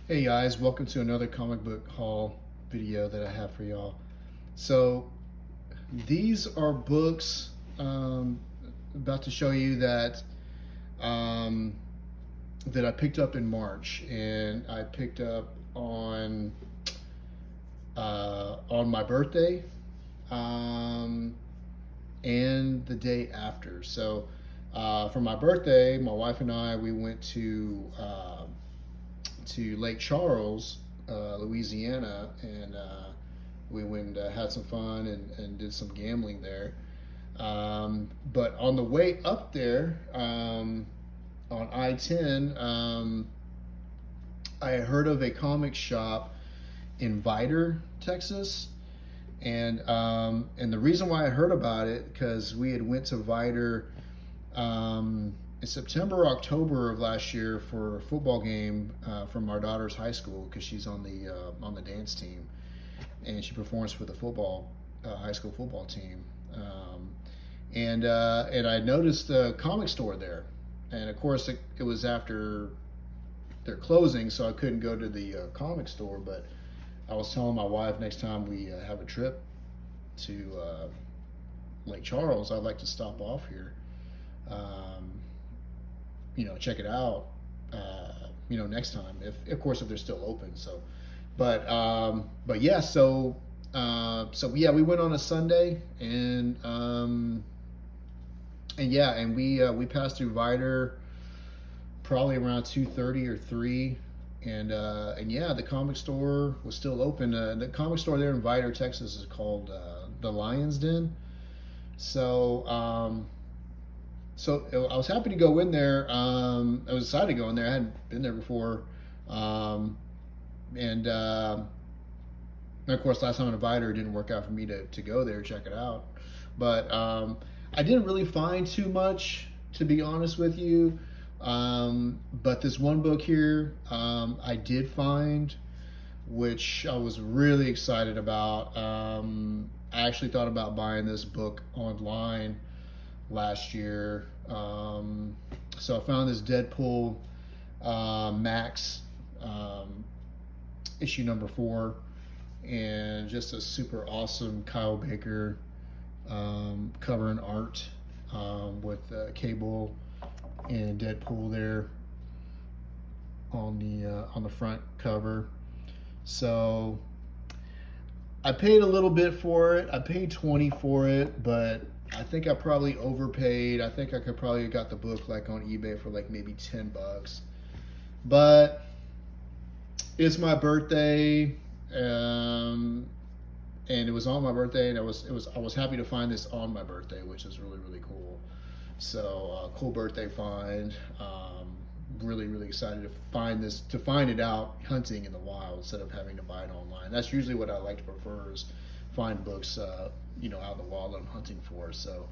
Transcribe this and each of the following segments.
Hey guys, welcome to another comic book haul video that I have for y'all. So these are books about to show you um, that I picked up in March, and I picked up on my birthday um, and the day after. So for my birthday, my wife and I we went to Lake Charles, Louisiana, and we went and had some fun and did some gambling there. But on the way up there, on I-10, I heard of a comic shop in Vidor, Texas, and the reason why I heard about it because we had went to Vidor in September, October of last year for a football game from our daughter's high school because she's on the dance team and she performs for the football high school football team. And I noticed the comic store there, and of course it was after their closing, so I couldn't go to the comic store. But I was telling my wife next time we have a trip to Lake Charles, I'd like to stop off here. Um, check it out. Next time, if of course if they're still open. So, but yeah, so yeah, we went on a Sunday, and we passed through Vidor probably around 2:30 or 3, and yeah, the comic store was still open. The comic store there in Vidor, Texas, is called the Lion's Den. So. So I was happy to go in there. I was excited to go in there. I hadn't been there before, um, and of course, last time in a Vidor, it didn't work out for me to go there check it out. But I didn't really find too much, to be honest with you. But this one book here, I did find, which I was really excited about. I actually thought about buying this book online last year. So I found this Deadpool Max issue number 4, and just a super awesome Kyle Baker cover and art with Cable and Deadpool there on the front cover. So I paid a little bit for it. I paid 20 for it, but I think I probably overpaid. I think I could probably have got the book like on eBay for like maybe $10. But it's my birthday, and it was on my birthday, and I was happy to find this on my birthday, which is really really cool. So cool birthday find. Really excited to find it out hunting in the wild instead of having to buy it online. That's usually what I like to prefer, is find books out in the wild that I'm hunting for. So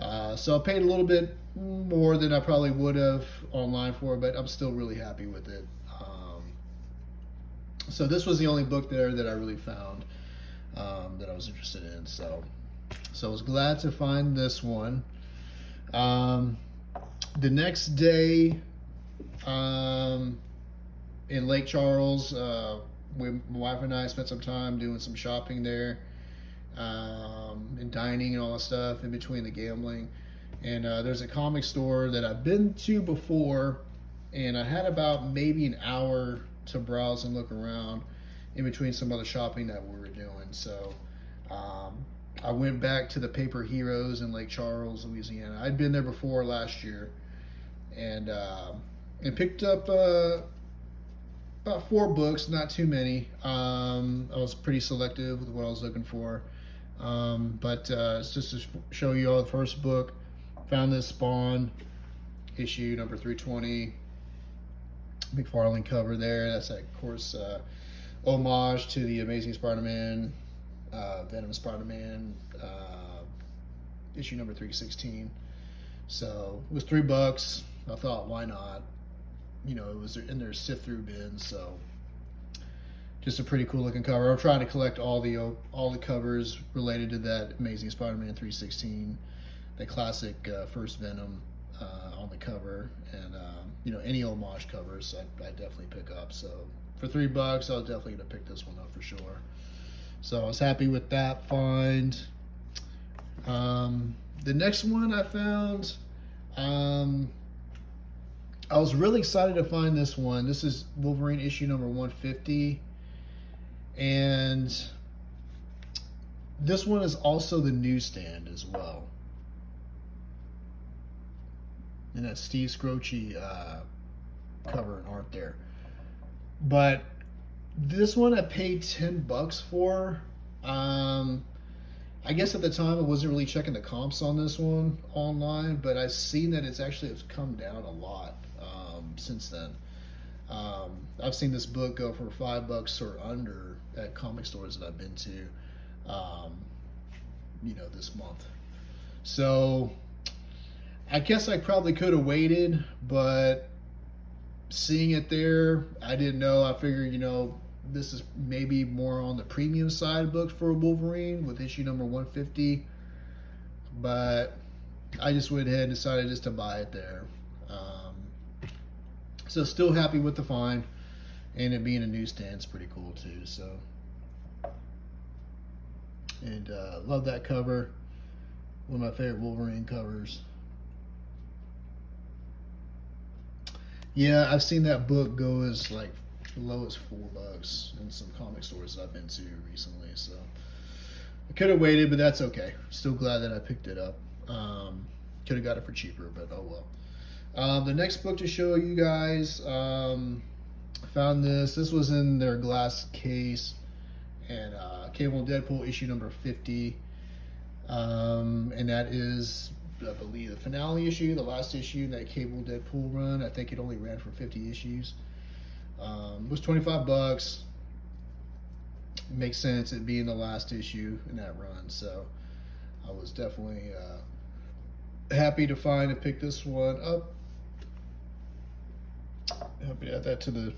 I paid a little bit more than I probably would have online for, but I'm still really happy with it. So this was the only book there that I really found that I was interested in. So I was glad to find this one. The next day, in Lake Charles, my wife and I spent some time doing some shopping there, and dining and all that stuff in between the gambling. And there's a comic store that I've been to before, and I had about maybe an hour to browse and look around in between some other shopping that we were doing. So I went back to the Paper Heroes in Lake Charles, Louisiana. I'd been there before last year, and picked up about 4 books, not too many. I was pretty selective with what I was looking for. But it's just to show you all the first book. Found this Spawn issue number 320. McFarlane cover there. That's, of course, homage to the Amazing Spider-Man, Venom Spider-Man, issue number 316. So it was $3. I thought, why not? It was in their sift through bin, so just a pretty cool looking cover. I'm trying to collect all the covers related to that Amazing Spider-Man 316, the classic first Venom on the cover, and any homage covers, I definitely pick up. So for $3, I was definitely gonna pick this one up for sure. So I was happy with that find. The next one I found, I was really excited to find this one. This is Wolverine issue number 150, and this one is also the newsstand as well. And that's Steve Scroce cover and art there. But this one I paid $10 for. I guess at the time I wasn't really checking the comps on this one online, but I've seen that it's come down a lot since then. I've seen this book go for $5 or under at comic stores that I've been to, this month. So I guess I probably could have waited, but seeing it there, I didn't know. I figured, this is maybe more on the premium side of books for Wolverine with issue number 150, but I just went ahead and decided just to buy it there. So still happy with the find, and it being a newsstand is pretty cool too. So, and love that cover. One of my favorite Wolverine covers. Yeah, I've seen that book go as like low as $4 in some comic stores I've been to recently. So I could have waited, but that's okay. Still glad that I picked it up. Could have got it for cheaper, but oh well. The next book to show you guys, I found this. This was in their glass case, and Cable Deadpool issue number 50, and that is, I believe, the finale issue, the last issue in that Cable Deadpool run. I think it only ran for 50 issues. It was $25. Makes sense, it being the last issue in that run. So I was definitely happy to find and pick this one up. Happy to add that to the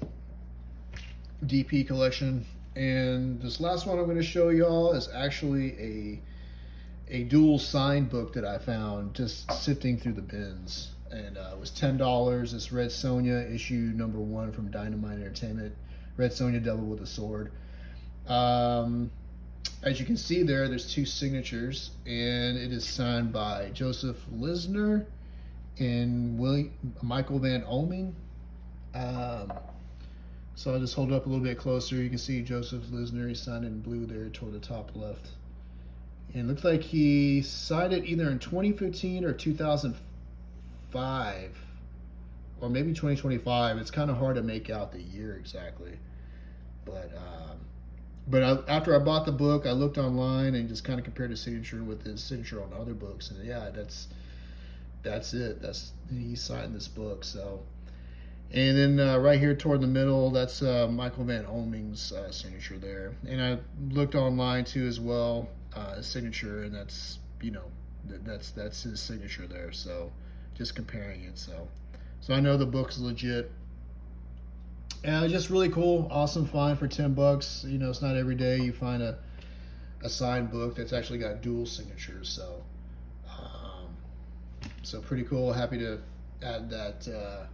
DP collection. And this last one I'm going to show y'all is actually a dual signed book that I found just sifting through the bins, and it was $10. It's Red Sonja issue number 1 from Dynamite Entertainment. Red Sonja Devil with a Sword. As you can see there's 2 signatures, and it is signed by Joseph Lisner and Michael Van Oming. So I'll just hold it up a little bit closer. You can see Joseph Lisner, he's signed in blue there toward the top left. And it looks like he signed it either in 2015 or 2005, or maybe 2025. It's kind of hard to make out the year exactly. But after I bought the book, I looked online and just kind of compared his signature with his signature on other books, and yeah, that's it. He signed this book. So, and then right here toward the middle, that's Michael Van Oming's signature there. And I looked online too as well, his signature, and that's that's his signature there. So just comparing it. So I know the book's legit. And just really cool, awesome find for $10. It's not every day you find a signed book that's actually got dual signatures. So, so pretty cool. Happy to add that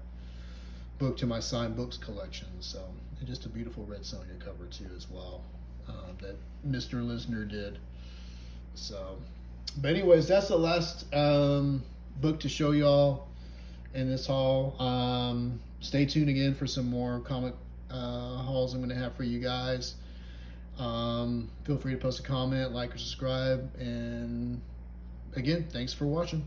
book to my signed books collection. So, and just a beautiful Red Sonja cover too as well, that Mr. Lisner did. So, but anyways, that's the last book to show y'all in this haul. Stay tuned again for some more comic hauls I'm going to have for you guys. Feel free to post a comment, like, or subscribe. And again, thanks for watching.